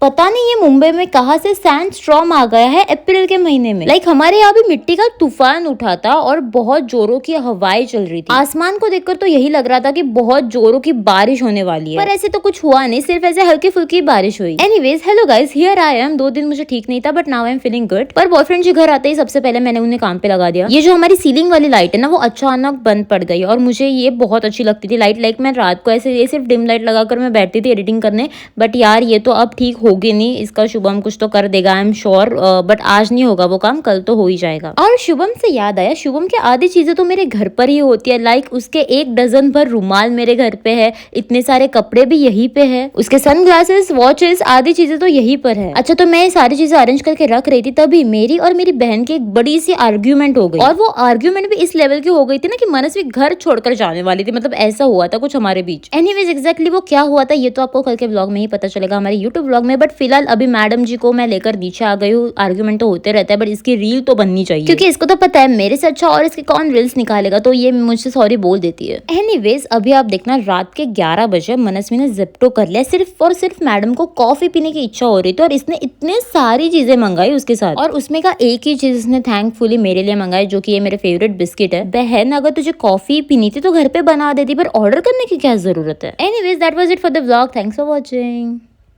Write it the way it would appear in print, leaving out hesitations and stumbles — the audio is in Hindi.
पता नहीं ये मुंबई में कहाँ से सैंड स्टॉर्म आ गया है अप्रैल के महीने में। हमारे यहाँ भी मिट्टी का तूफान उठा था और बहुत जोरों की हवाएं चल रही थी। आसमान को देखकर तो यही लग रहा था कि बहुत जोरों की बारिश होने वाली है, पर ऐसे तो कुछ हुआ नहीं, सिर्फ ऐसे हल्की फुल्की बारिश हुई। Anyways hello guys, here I am. 2 दिन मुझे ठीक नहीं था but now I am feeling good. पर बॉयफ्रेंड जी घर आते ही सबसे पहले मैंने उन्हें काम पे लगा दिया। ये जो हमारी सीलिंग वाली लाइट है ना, वो अचानक बंद पड़ गई और मुझे ये बहुत अच्छी लगती थी लाइट। मैं रात को ऐसे ये सिर्फ डिम लाइट लगाकर मैं बैठती थी एडिटिंग करने, बट यार ये तो अब ठीक होगी नहीं। इसका शुभम कुछ तो कर देगा, आई एम श्योर। बट आज नहीं होगा वो काम, कल तो हो ही जाएगा। और शुभम से याद आया, शुभम की आधी चीजें तो मेरे घर पर ही होती है। उसके 1 डजन भर रुमाल मेरे घर पे है, इतने सारे कपड़े भी यहीं पे है, उसके सनग्लासेस, वॉचेस, आधी चीजें तो यहीं पर है। अच्छा, तो मैं ये सारी चीजें अरेंज करके रख रही थी, तभी मेरी और मेरी बहन की एक बड़ी सी आर्ग्यूमेंट हो गई। और वो आर्ग्यूमेंट भी इस लेवल की हो गई थी ना कि मनस्वी घर छोड़कर जाने वाली थी। मतलब ऐसा हुआ था कुछ हमारे बीच। एनीवेज एग्जैक्टली वो क्या हुआ था ये तो आपको कल के व्लॉग में ही पता चलेगा, हमारे यूट्यूब व्लॉग में। बट फिलहाल अभी मैडम जी को मैं लेकर नीचे आ गई हूँ। आर्ग्यूमेंट तो होते रहता है बट इसकी रील तो बननी चाहिए, क्योंकि इसको तो पता है मेरे से अच्छा और इसके कौन रील्स निकालेगा, तो ये मुझसे सॉरी बोल देती है। एनीवेज अभी आप देखना, रात के 11 बजे मनस्वी ने ज़ेप्टो कर लिया। सिर्फ और सिर्फ मैडम को कॉफी पीने की इच्छा हो रही थी और इसने इतने सारी चीजें मंगाई उसके साथ। और उसमें का एक ही चीज इसने थैंकफुली मेरे लिए मंगाई, जो कि ये मेरे फेवरेट बिस्किट है। बहन, अगर तुझे कॉफी पीनी थी तो घर पे बना देती, पर ऑर्डर करने की क्या जरूरत है। Anyways that was it for the vlog. Thanks for watching.